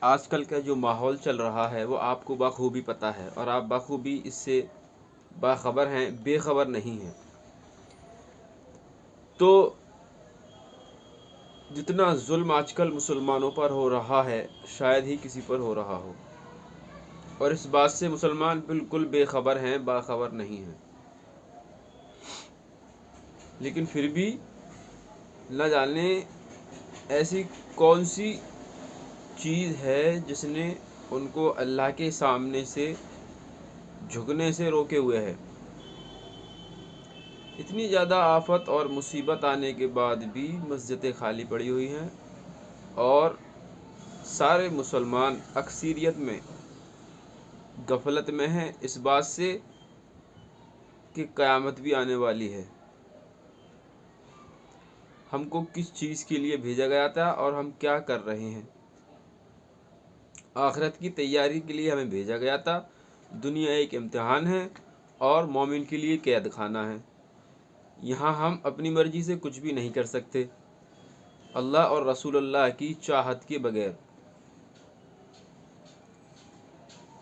आजकल का जो माहौल चल रहा है वो आपको बखूबी पता है और आप बखूबी इससे बाखबर हैं, बेखबर नहीं हैं। तो जितना जुल्म आजकल मुसलमानों पर हो रहा है शायद ही किसी पर हो रहा हो, और इस बात से मुसलमान बिल्कुल बेखबर हैं, बाखबर नहीं हैं। लेकिन फिर भी न जाने ऐसी कौन सी चीज़ है जिसने उनको अल्लाह के सामने से झुकने से रोके हुए है। इतनी ज़्यादा आफत और मुसीबत आने के बाद भी मस्जिदें खाली पड़ी हुई हैं और सारे मुसलमान अक्सरियत में गफलत में हैं इस बात से कि क़यामत भी आने वाली है। हमको किस चीज़ के लिए भेजा गया था और हम क्या कर रहे हैं। आखिरत की तैयारी के लिए हमें भेजा गया था। दुनिया एक इम्तिहान है और मोमिन के लिए कैद खाना है। यहाँ हम अपनी मर्ज़ी से कुछ भी नहीं कर सकते अल्लाह और रसूलुल्लाह की चाहत के बगैर।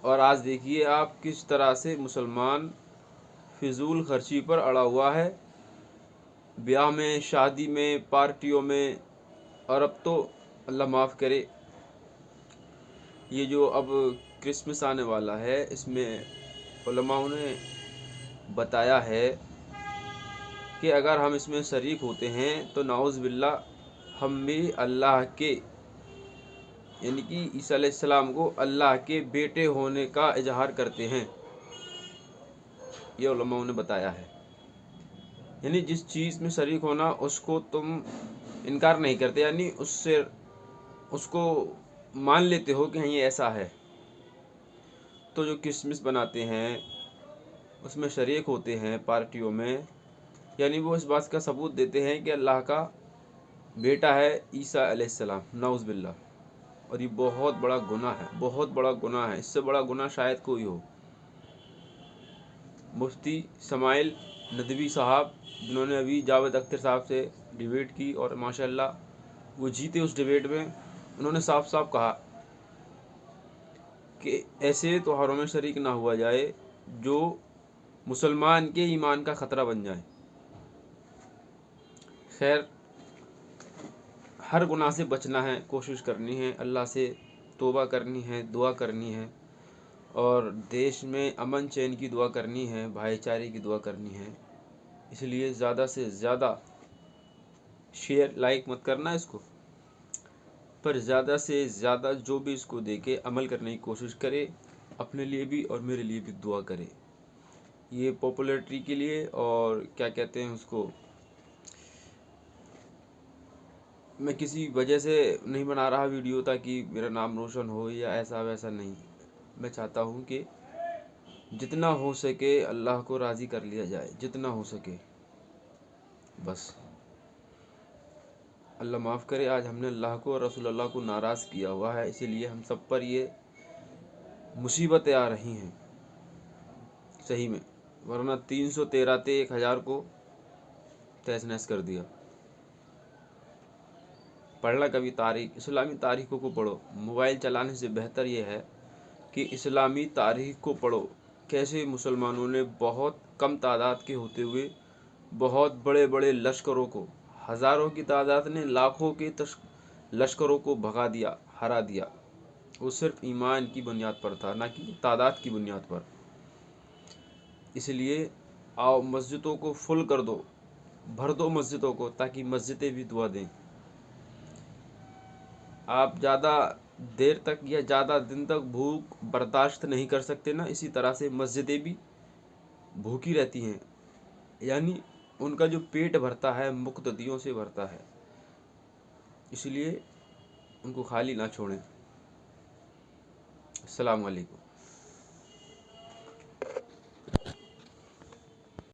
और आज देखिए आप किस तरह से मुसलमान फिजूल खर्ची पर अड़ा हुआ है, ब्याह में, शादी में, पार्टियों में। और अब तो अल्लाह माफ़ करे, ये जो अब क्रिसमस आने वाला है इसमें उलमाओं ने बताया है कि अगर हम इसमें शरीक होते हैं तो नाउज़ बिल्लाह हम भी अल्लाह के यानी कि ईसा अलैहिस्सलाम को अल्लाह के बेटे होने का इजहार करते हैं, ये उलमाओं ने बताया है। यानी जिस चीज़ में शरीक होना उसको तुम इनकार नहीं करते, यानी उसको मान लेते हो कि हाँ ये ऐसा है। तो जो क्रिसमस बनाते हैं उसमें शरीक होते हैं पार्टियों में, यानी वो इस बात का सबूत देते हैं कि अल्लाह का बेटा है ईसा अलैहिस्सलाम, नाउज़ बिल्लाह। और ये बहुत बड़ा गुनाह है, बहुत बड़ा गुनाह है। इससे बड़ा गुनाह शायद कोई हो। मुफ्ती समाइल नदवी साहब, जिन्होंने अभी जावेद अख्तर साहब से डिबेट की और माशाल्लाह वो जीते उस डिबेट में, उन्होंने साफ साफ कहा कि ऐसे त्योहारों में शरीक ना हुआ जाए जो मुसलमान के ईमान का ख़तरा बन जाए। खैर, हर गुनाह से बचना है, कोशिश करनी है, अल्लाह से तौबा करनी है, दुआ करनी है और देश में अमन चैन की दुआ करनी है, भाईचारे की दुआ करनी है। इसलिए ज़्यादा से ज़्यादा शेयर लाइक मत करना इसको, पर ज़्यादा से ज़्यादा जो भी इसको देखे अमल करने की कोशिश करे, अपने लिए भी और मेरे लिए भी दुआ करे। ये पॉपुलैरिटी के लिए और क्या कहते हैं उसको, मैं किसी वजह से नहीं बना रहा वीडियो ताकि मेरा नाम रोशन हो या ऐसा वैसा नहीं। मैं चाहता हूँ कि जितना हो सके अल्लाह को राज़ी कर लिया जाए, जितना हो सके बस। अल्लाह माफ़ करे, आज हमने अल्लाह को और रसूलुल्लाह को नाराज़ किया हुआ है, इसीलिए हम सब पर ये मुसीबतें आ रही हैं सही में। वरना 313 थे 1000 को तहस नहस कर दिया। पढ़ना कभी तारीख, इस्लामी तारीखों को पढ़ो। मोबाइल चलाने से बेहतर ये है कि इस्लामी तारीख को पढ़ो। कैसे मुसलमानों ने बहुत कम तादाद के होते हुए बहुत बड़े बड़े लश्करों को, हज़ारों की तादाद ने लाखों के लश्करों को भगा दिया, हरा दिया। वो सिर्फ ईमान की बुनियाद पर था, ना कि तादाद की बुनियाद पर। इसलिए आओ मस्जिदों को फुल कर दो, भर दो मस्जिदों को, ताकि मस्जिदें भी दुआ दें। आप ज़्यादा देर तक या ज़्यादा दिन तक भूख बर्दाश्त नहीं कर सकते ना, इसी तरह से मस्जिदें भी भूखी रहती हैं, यानी उनका जो पेट भरता है मुक़्तदियों से भरता है, इसलिए उनको खाली ना छोड़ें। अस्सलाम वालेकुम।